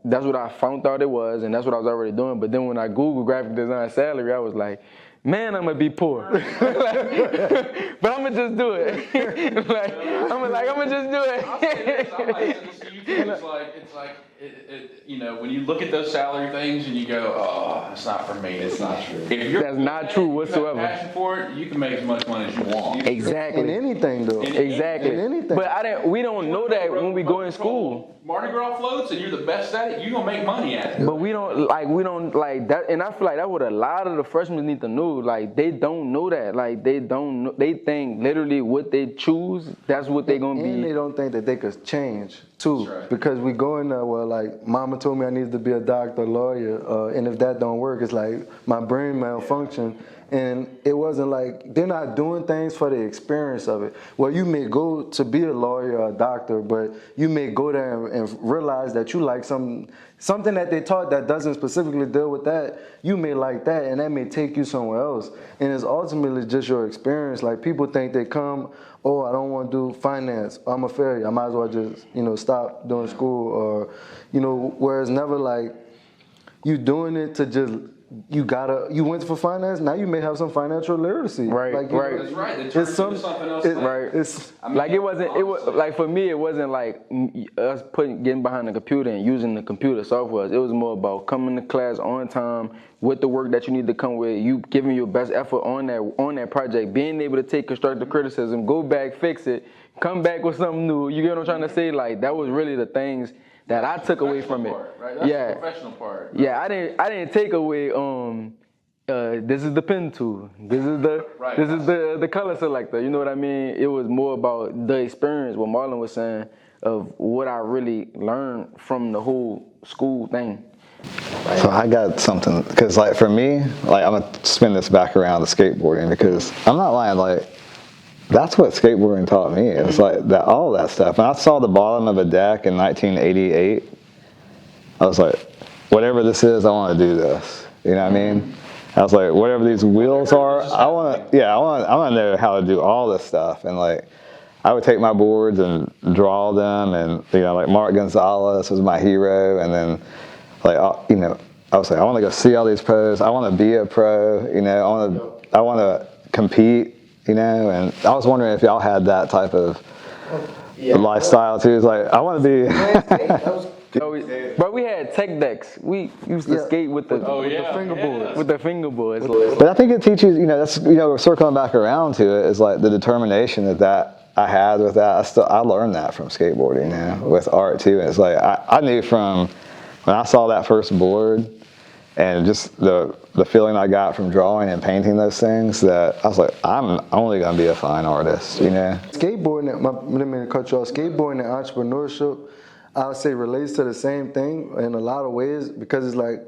that's what I found out it was, and that's what I was already doing. But then when I Googled graphic design salary, I was like, man, I'm going to be poor. But I'm going to just do it. I'm going to just do it. I'll say this, I like to see you it's like when you look at those salary things and you go, oh, it's not for me. It's not true. That's not true whatsoever. If you have passion for it, you can make as much money as you want. Exactly. In anything, though. Exactly. In anything. But we don't know that when we go in school. Mardi Gras floats and you're the best at it, you're going to make money at it. But we don't like that. And I feel like that's what a lot of the freshmen need to know. Like, they don't know that. Like, they don't know. They think literally what they choose, that's what they're going to be. And they don't think that they could change, too. Right. Because we go in there, like, mama told me I needed to be a doctor, lawyer, and if that don't work, it's like my brain malfunctioned. And it wasn't like, they're not doing things for the experience of it. Well, you may go to be a lawyer or a doctor, but you may go there and realize that you like something that they taught that doesn't specifically deal with that. You may like that, and that may take you somewhere else. And it's ultimately just your experience. Like, people think they come, oh, I don't want to do finance. I'm a failure. I might as well just, stop doing school. Or, where it's never like, you doing it to just, you went for finance, now you may have some financial literacy. Right, like, right. That's right. It's something else. Right. It's Like it was like for me, it wasn't like us getting behind the computer and using the computer software. It was more about coming to class on time with the work that you need to come with, you giving your best effort on that project, being able to take constructive criticism, go back, fix it, come back with something new. You get what I'm trying to say? Like that was really the things that I took away from it. Right? That's the professional part. Yeah, I didn't take away this is the pen tool. This is the color selector. You know what I mean? It was more about the experience, what Marlon was saying, of what I really learned from the whole school thing. So I got something, because like for me, like I'm gonna spin this back around to skateboarding, because I'm not lying, like that's what skateboarding taught me. It's like that, all that stuff. When I saw the bottom of a deck in 1988, I was like, whatever this is, I want to do this. You know what I mean? I was like, whatever these wheels are, I want to know how to do all this stuff. And like, I would take my boards and draw them, and like Mark Gonzalez was my hero, and then like I was like, I want to go see all these pros. I want to be a pro. I want to compete. And I was wondering if y'all had that type of lifestyle too. It's like, I want to be. But we had tech decks. We used to skate with the fingerboards. With the fingerboards. But I think it teaches, that's, we're circling back around to it, is like the determination that I had with that. I learned that from skateboarding, with art too. And it's like, I knew from when I saw that first board and just the feeling I got from drawing and painting those things, that I was like, I'm only going to be a fine artist, Skateboarding, let me cut you off. Skateboarding and entrepreneurship, I would say relates to the same thing in a lot of ways, because it's like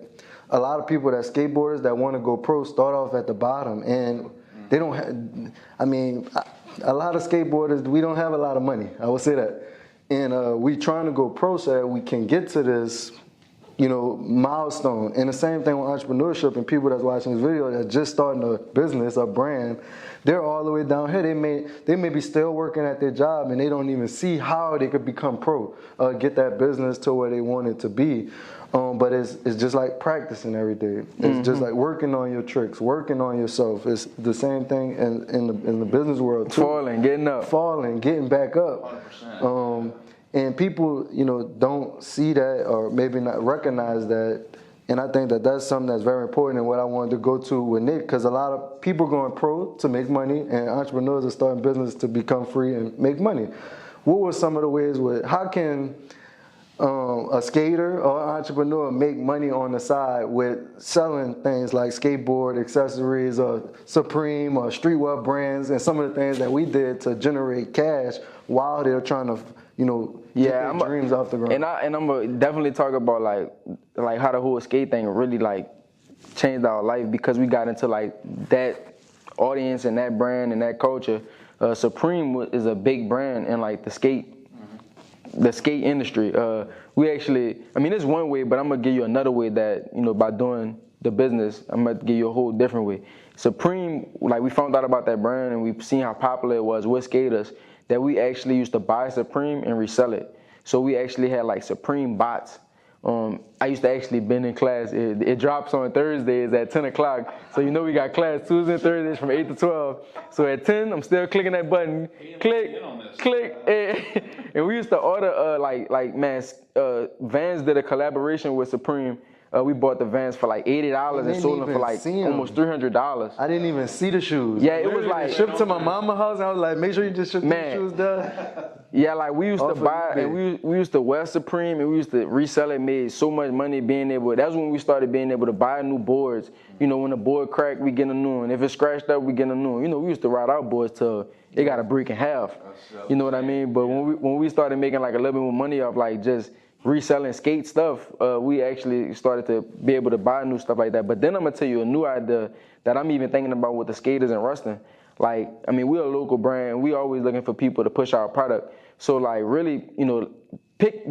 a lot of people that skateboarders that want to go pro start off at the bottom, and they don't have, a lot of skateboarders, we don't have a lot of money, I would say that. And we trying to go pro so that we can get to this, milestone. And the same thing with entrepreneurship, and people that's watching this video that just starting a business, a brand, they're all the way down here. They may be still working at their job, and they don't even see how they could become pro, get that business to where they want it to be. But it's just like practicing every day. It's just like working on your tricks, working on yourself. It's the same thing in the business world too. Falling, getting back up. 100%. And people, don't see that, or maybe not recognize that. And I think that that's something that's very important, and what I wanted to go to with Nick, because a lot of people are going pro to make money, and entrepreneurs are starting business to become free and make money. What were some of the ways how can a skater or an entrepreneur make money on the side with selling things like skateboard accessories or Supreme or streetwear brands, and some of the things that we did to generate cash while they're trying to get their dreams off the ground? And I'm gonna definitely talk about like how the whole skate thing really like changed our life, because we got into like that audience and that brand and that culture. Supreme is a big brand in like the skate industry. We actually, it's one way, but I'm gonna give you another way that, by doing the business, I'm gonna give you a whole different way. Supreme, like we found out about that brand and we've seen how popular it was with skaters, that we actually used to buy Supreme and resell it. So we actually had like Supreme bots. I used to actually been in class. It drops on Thursdays at 10 o'clock. So we got class Tuesdays and Thursdays from 8 to 12. So at 10, I'm still clicking that button. Click. And we used to order Vans did a collaboration with Supreme. We bought the Vans for like $80 and sold them for like almost $300. I didn't even see the shoes. Yeah, it was like shipped to my mama's house. And I was like, make sure you just ship the shoes down. Yeah, like we used to buy and we used to wear Supreme, and we used to resell it. Made so much money being able. That's when we started being able to buy new boards. When the board cracked, we get a new one. If it scratched up, we get a new one. We used to ride our boards till it got a break in half. You know what I mean? But when we started making like a little bit more money off like just reselling skate stuff, we actually started to be able to buy new stuff like that. But then I'm gonna tell you a new idea that I'm even thinking about with the skaters in Ruston. Like, we're a local brand. We always looking for people to push our product. So like really,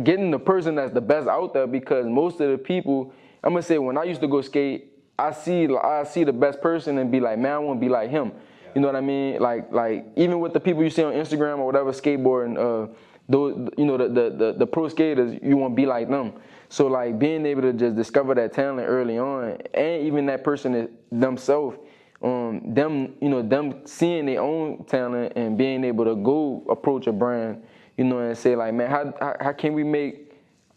getting the person that's the best out there, because most of the people, I'm gonna say when I used to go skate, I see the best person and be like, man, I want to be like him. You know what I mean? Like even with the people you see on Instagram or whatever, skateboarding, those, the pro skaters, you want to be like them. So like being able to just discover that talent early on, and even that person themselves, them seeing their own talent and being able to go approach a brand, and say like, man, how can we make?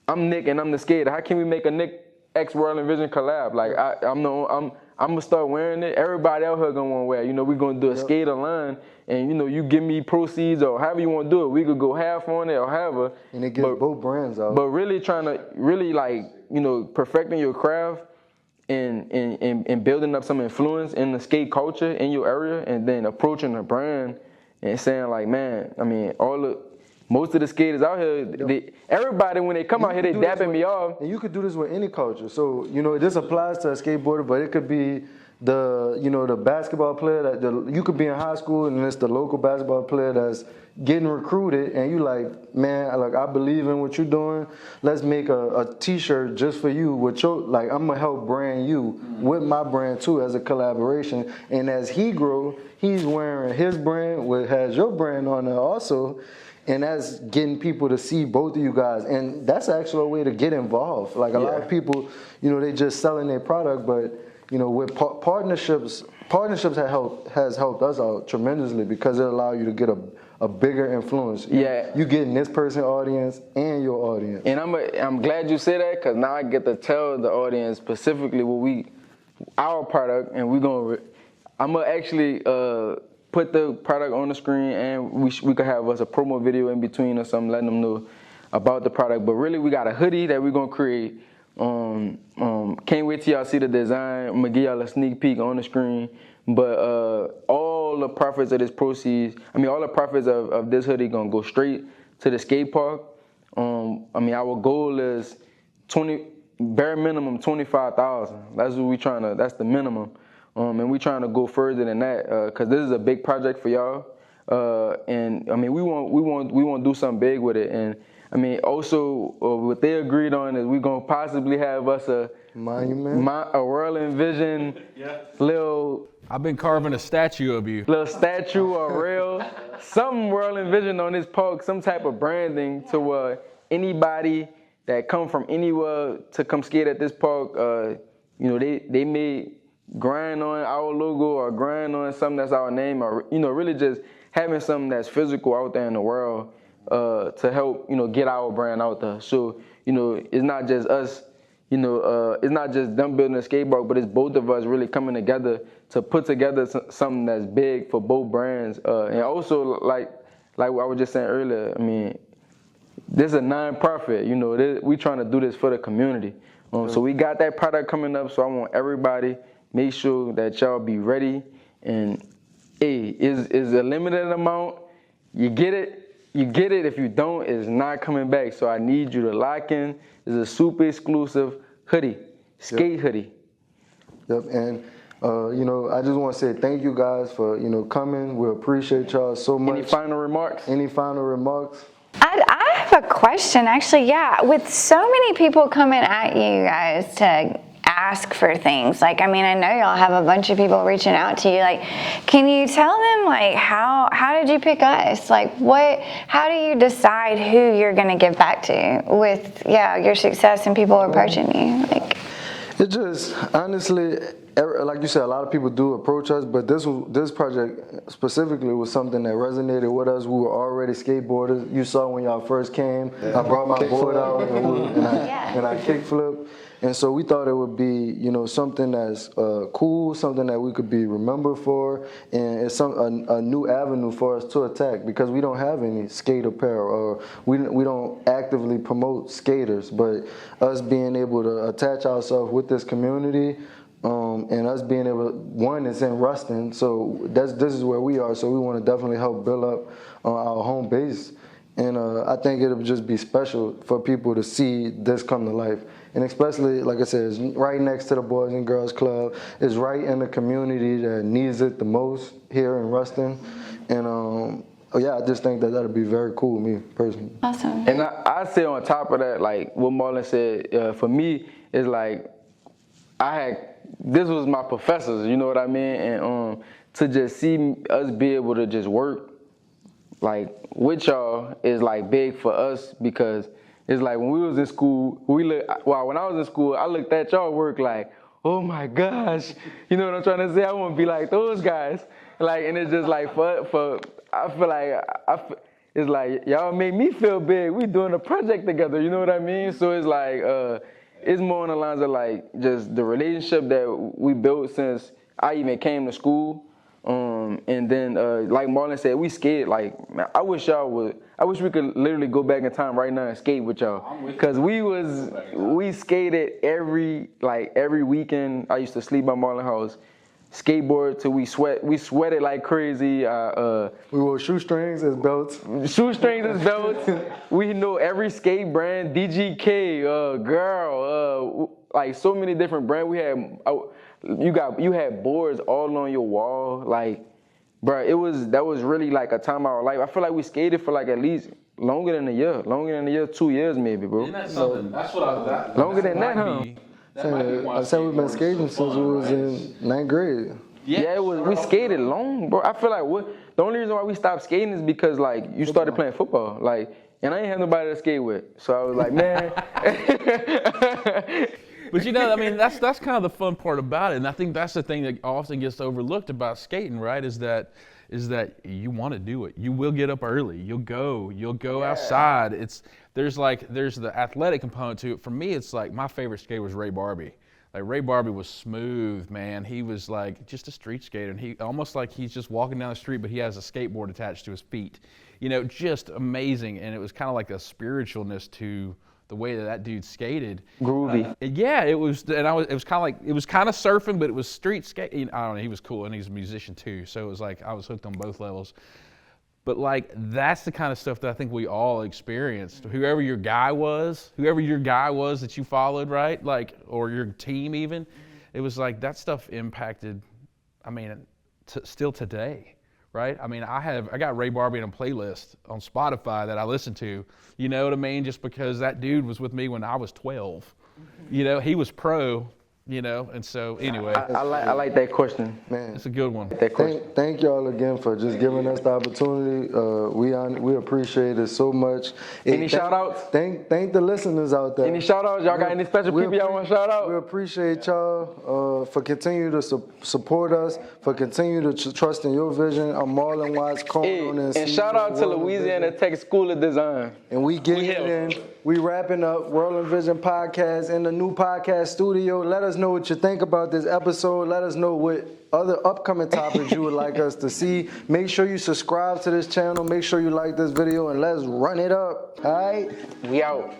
I'm Nick and I'm the skater. How can we make a Nick X WRLDINVSN collab? Like I'm gonna start wearing it. Everybody out here gonna want to wear it. We're gonna do a skater line, and you give me proceeds or however you want to do it. We could go half on it or however. And it gives both brands out. But really trying to perfecting your craft and building up some influence in the skate culture in your area, and then approaching a brand and saying like, man, I mean, most of the skaters out here, everybody when they come out here, they dapping me off. And you could do this with any culture. So this applies to a skateboarder, but it could be the basketball player that you could be in high school and it's the local basketball player that's getting recruited, and you like, man, like I believe in what you're doing. Let's make a T-shirt just for you with your, like, I'm gonna help brand you with my brand too as a collaboration. And as he grow, he's wearing his brand, which has your brand on there also. And that's getting people to see both of you guys. And that's actually a way to get involved. Like a lot of people, they just selling their product, but with partnerships has helped us out tremendously because it allows you to get a bigger influence. You getting this person's audience and your audience. And I'm glad you said that, because now I get to tell the audience specifically our product, and I'm gonna actually put the product on the screen, and we could have us a promo video in between or something, letting them know about the product. But really, we got a hoodie that we're gonna create. Can't wait till y'all see the design. I'm gonna give y'all a sneak peek on the screen. But all the profits of this all the profits of this hoodie gonna go straight to the skate park. Our goal is bare minimum 25,000. That's what that's the minimum. And we trying to go further than that, because this is a big project for y'all. And we want to do something big with it. And also what they agreed on is we're gonna possibly have us a monument, a WRLDINVSN little. I've been carving a statue of you. Little statue or rail, some WRLDINVSN on this park, some type of branding to anybody that come from anywhere to come skate at this park. They may grind on our logo or grind on something that's our name, or really just having something that's physical out there in the world to help get our brand out there. So it's not just us, it's not just them building a skate park, but it's both of us really coming together to put together something that's big for both brands. And also like I was just saying earlier, this is a non-profit. We trying to do this for the community. So we got that product coming up. So I want everybody. Make sure that y'all be ready, and is a limited amount. You get it. If you don't, it's not coming back. So I need you to lock in. It's a super exclusive hoodie, skate hoodie. Yep, and I just want to say thank you guys for coming. We appreciate y'all so much. Any final remarks? I have a question, actually. Yeah, with so many people coming at you guys to ask for things, I know y'all have a bunch of people reaching out to you. Can you tell them how did you pick us? How do you decide who you're going to give back to with your success and people approaching you? It just honestly, like you said, a lot of people do approach us, but this project specifically was something that resonated with us. We were already skateboarders. You saw when y'all first came, I brought my board out and I kickflip. And so we thought it would be, something that's cool, something that we could be remembered for, and it's a new avenue for us to attack, because we don't have any skate apparel, or we don't actively promote skaters, but us being able to attach ourselves with this community, and us being able, one is in Ruston, so this is where we are, so we want to definitely help build up our home base. And I think it'll just be special for people to see this come to life. And especially, like I said, it's right next to the Boys and Girls Club. It's right in the community that needs it the most here in Ruston. And I just think that that'll be very cool with me personally. Awesome. And I say on top of that, like what Marlon said, for me, is this was my professors, you know what I mean? And to just see us be able to just work with y'all is big for us, because It's like when we was in school, when I was in school, I looked at y'all work like, oh my gosh, you know what I'm trying to say? I want to be like those guys. Like, and it's just like I feel like it's like y'all make me feel big. We doing a project together, you know what I mean? So it's like it's more on the lines of like just the relationship that we built since I even came to school. And then like Marlon said, we skate. Like, man, I wish we could literally go back in time right now and skate with y'all. Cause we skated every weekend. I used to sleep at Marlon house. Skateboard till we sweated like crazy. We wore shoestrings as belts. Shoestrings as belts. We know every skate brand, DGK, Girl, like so many different brands. We had, you had boards all on your wall, like, bro. That was really like a time of our life. I feel like we skated for like at least longer than a year, 2 years maybe, bro. Isn't that something? That's what I. Longer than that, huh? I said we've been skating since we was in 9th grade. Yeah, we skated long, bro. I feel like the only reason why we stopped skating is because like you started playing football, like, and I ain't have nobody to skate with, so I was like, man. But you know, I mean, that's kind of the fun part about it, and I think that's the thing that often gets overlooked about skating, right? Is that you want to do it. You will get up early. You'll go outside. There's the athletic component to it. For me, it's like my favorite skater was Ray Barbie. Like Ray Barbie was smooth, man. He was like just a street skater, and he almost like he's just walking down the street, but he has a skateboard attached to his feet. You know, just amazing. And it was kind of like a spiritualness to the way that dude skated. Groovy. Yeah, it was, and it was kind of surfing, but it was street skating. I don't know, he was cool, and he's a musician too, so it was like I was hooked on both levels. But like that's the kind of stuff that I think we all experienced. Whoever your guy was that you followed, right? Like, or your team even, it was like that stuff impacted. I mean, still today. Right? I mean, I got Ray Barbie on a playlist on Spotify that I listen to, you know what I mean? Just because that dude was with me when I was 12. You know, he was pro, you know, and so anyway. I like that question. Man, it's a good one. Thank y'all again for just giving us the opportunity. We appreciate it so much. Any shout outs? Thank the listeners out there. Any shout outs? Y'all got any special people y'all want to shout out? We appreciate y'all for continuing to support us, for continuing to trust in your vision. I'm Marlon Watts, and shout out to Louisiana Tech School of Design. And we getting it in. We wrapping up WRLDINVSN podcast in the new podcast studio. Let us know what you think about this episode. Let us know what other upcoming topics you would like us to see. Make sure you subscribe to this channel. Make sure you like this video, and let's run it up. All right? We out.